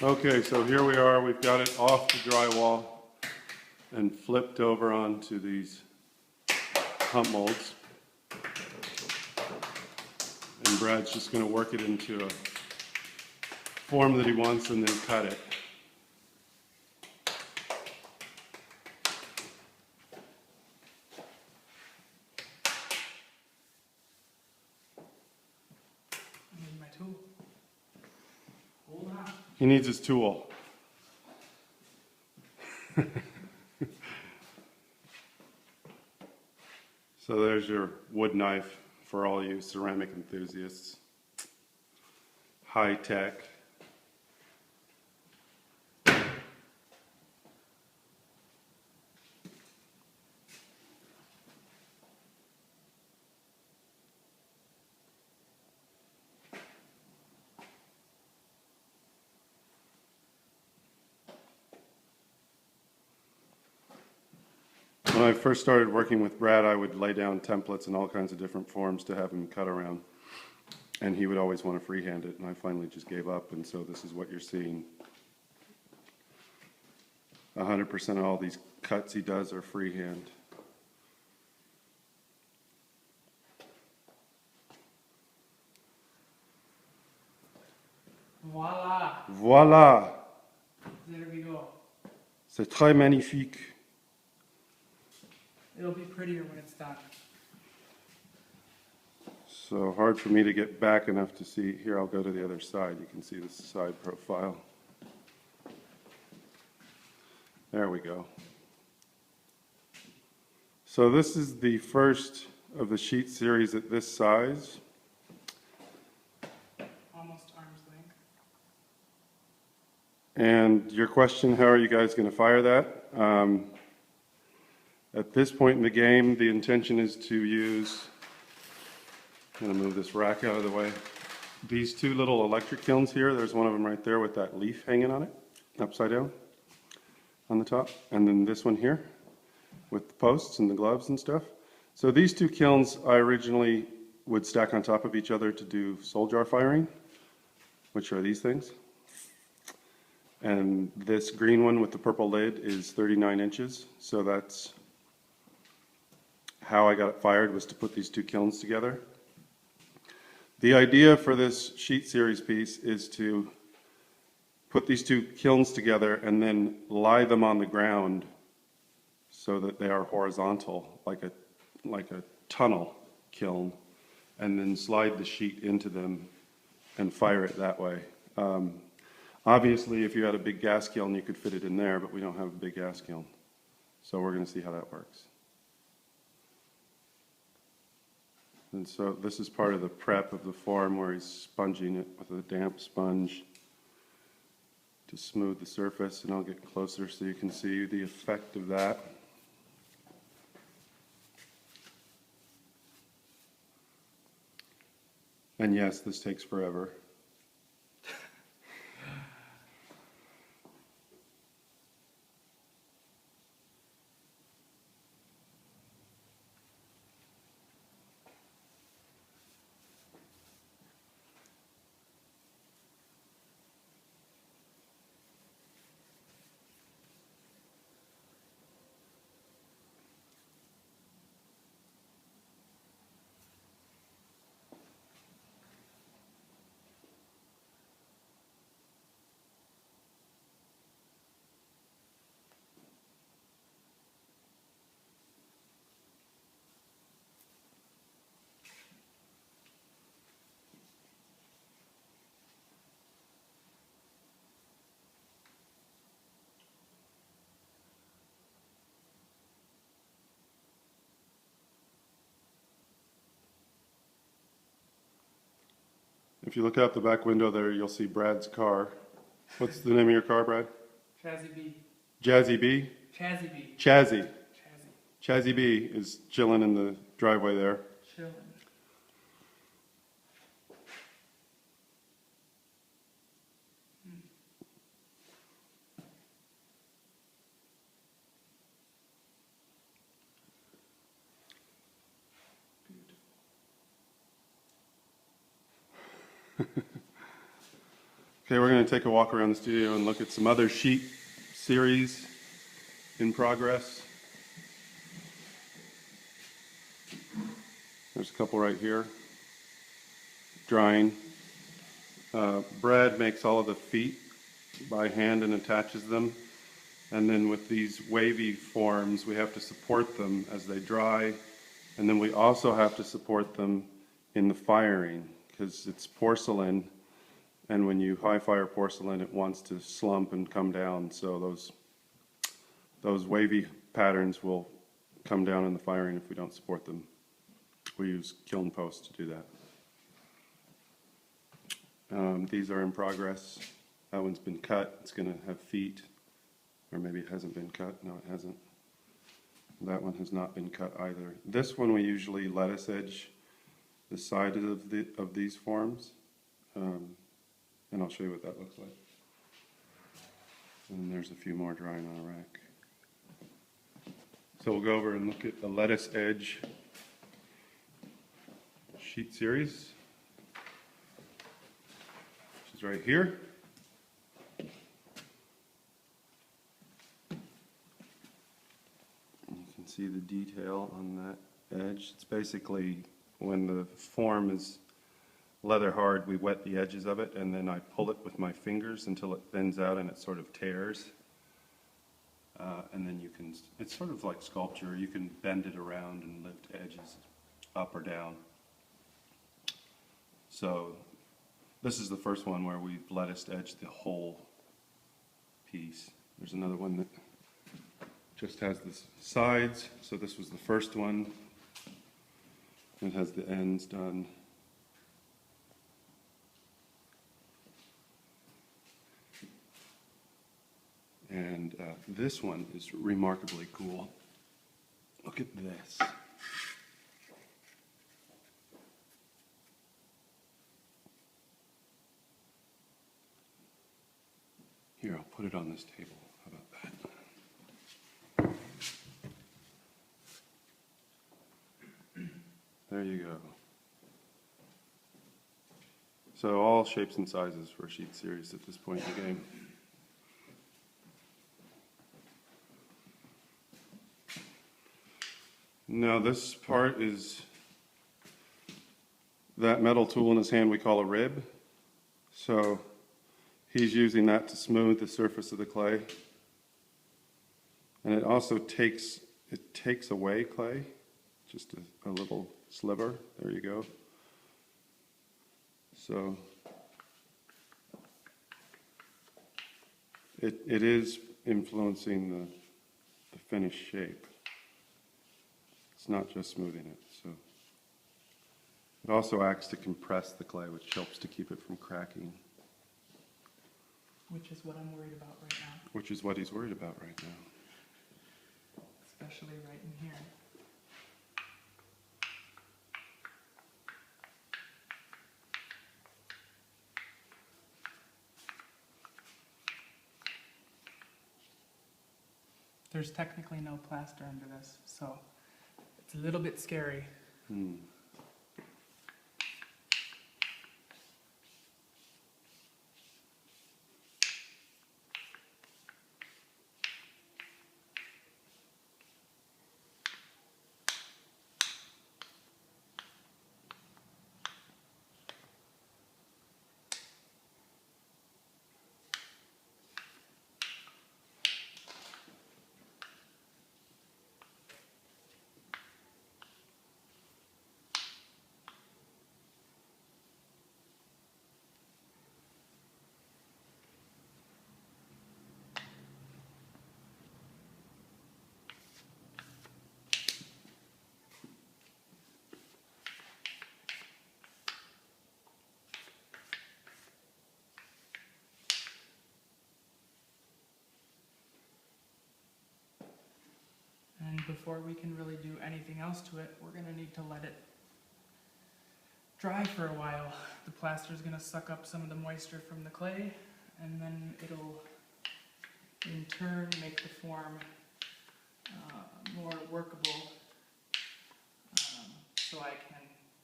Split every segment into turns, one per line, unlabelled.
Okay, so here we are. We've got it off the drywall and flipped over onto these hump molds. And Brad's just going to work it into a form that he wants and then cut it.
I need my tool. Hold on.
He needs his tool. So there's your wood knife for all you ceramic enthusiasts. High tech. When I first started working with Brad, I would lay down templates in all kinds of different forms to have him cut around. And he would always want to freehand it, and I finally just gave up, and so this is what you're seeing. 100% of all these cuts he does are freehand.
Voila.
Voilà!
There we go.
C'est très magnifique.
It'll be prettier when it's done.
So hard for me to get back enough to see. Here, I'll go to the other side. You can see the side profile. There we go. So this is the first of the sheet series at this size.
Almost arm's length.
And your question, how are you guys going to fire that? At this point in the game, the intention is to use, I'm going to move this rack out of the way, these two little electric kilns here. There's one of them right there with that leaf hanging on it, upside down on the top. And then this one here with the posts and the gloves and stuff. So these two kilns I originally would stack on top of each other to do soul jar firing, which are these things. And this green one with the purple lid is 39 inches, so that's how I got it fired, was to put these two kilns together. The idea for this sheet series piece is to put these two kilns together and then lie them on the ground so that they are horizontal, like a tunnel kiln, and then slide the sheet into them and fire it that way. Obviously, if you had a big gas kiln, you could fit it in there, but we don't have a big gas kiln. So we're going to see how that works. And so this is part of the prep of the form where he's sponging it with a damp sponge to smooth the surface, and I'll get closer so you can see the effect of that. And yes, this takes forever. If you look out the back window there, you'll see Brad's car. What's the name of your car, Brad?
Chazzy B.
Jazzy B?
Chazzy B.
Chazzy.
Chazzy.
Chazzy B is chilling in the driveway there.
Chillin'.
Okay, we're going to take a walk around the studio and look at some other sheet series in progress. There's a couple right here, drying. Brad makes all of the feet by hand and attaches them. And then with these wavy forms, we have to support them as they dry. And then we also have to support them in the firing because it's porcelain. And when you high fire porcelain, it wants to slump and come down. So those wavy patterns will come down in the firing if we don't support them. We use kiln posts to do that. These are in progress. That one's been cut. It's going to have feet. Or maybe it hasn't been cut. No, it hasn't. That one has not been cut either. This one we usually lettuce edge the side of these forms. And I'll show you what that looks like. And there's a few more drying on a rack. So we'll go over and look at the lettuce edge sheet series, which is right here. You can see the detail on that edge. It's basically when the form is leather hard, we wet the edges of it, and then I pull it with my fingers until it thins out and it sort of tears. And then you can, it's sort of like sculpture, you can bend it around and lift edges up or down. So this is the first one where we've lettuce edged the whole piece. There's another one that just has the sides, so this was the first one. It has the ends done. And this one is remarkably cool. Look at this. Here, I'll put it on this table. How about that? There you go. So all shapes and sizes for sheet series at this point in the game. Now this part is that metal tool in his hand we call a rib. So he's using that to smooth the surface of the clay. And it also takes away clay, just a little sliver. There you go. So it is influencing the finished shape. It's not just smoothing it. So it also acts to compress the clay, which helps to keep it from cracking.
Which is what I'm worried about right now.
Which is what he's worried about right now.
Especially right in here. There's technically no plaster under this, so it's a little bit scary. And before we can really do anything else to it, we're going to need to let it dry for a while. The plaster is going to suck up some of the moisture from the clay, and then it'll in turn make the form more workable, so I can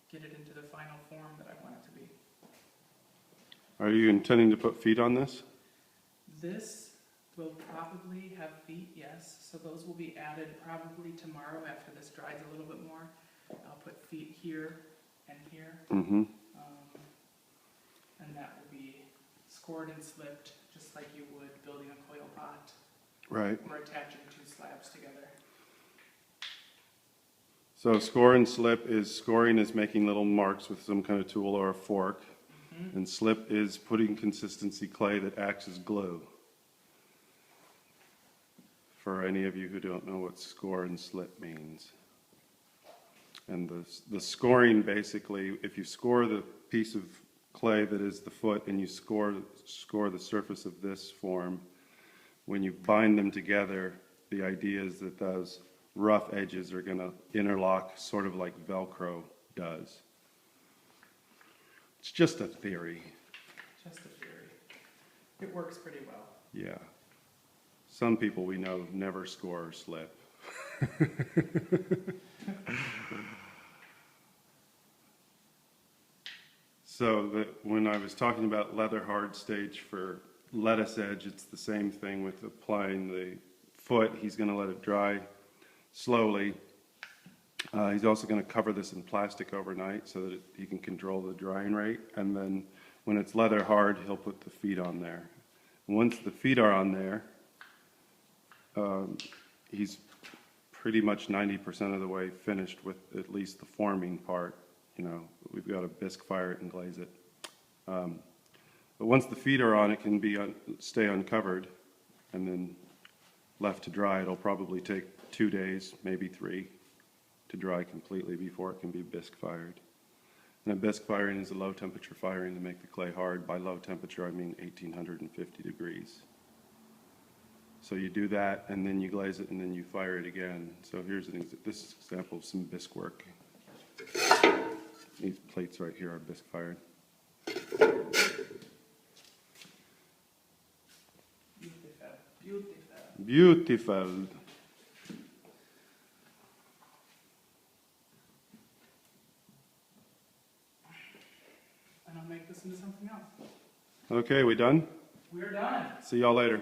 get it into the final form that I want it to be.
Are you intending to put feet on this?
This will probably have feet, yes, so those will be added probably tomorrow after this dries a little bit more. I'll put feet here and here,
Mm-hmm.
and that will be scored and slipped, just like you would building a coil pot
Right.
or attaching two slabs together.
So score and slip is, scoring is making little marks with some kind of tool or a fork.
Mm-hmm.
And slip is putting consistency clay that acts as glue. For any of you who don't know what score and slip means. And the scoring basically, if you score the piece of clay that is the foot and you score the surface of this form, when you bind them together, the idea is that those rough edges are going to interlock sort of like Velcro does. It's just a theory.
Just a theory. It works pretty well.
Yeah. Some people we know never score or slip. So when I was talking about leather hard stage for lettuce edge, it's the same thing with applying the foot. He's going to let it dry slowly. He's also going to cover this in plastic overnight so that he can control the drying rate. And then when it's leather hard, he'll put the feet on there. Once the feet are on there, he's pretty much 90% of the way finished with at least the forming part. You know, we've got to bisque fire it and glaze it. But once the feet are on, it can be stay uncovered and then left to dry. It'll probably take 2 days, maybe 3, to dry completely before it can be bisque fired. And a bisque firing is a low temperature firing to make the clay hard. By low temperature, I mean 1850 degrees. So you do that, and then you glaze it, and then you fire it again. So here's this is an example of some bisque work. These plates right here are bisque fired.
Beautiful. Beautiful.
Beautiful.
And I'll make this into something else.
Okay, we done?
We're done.
See y'all later.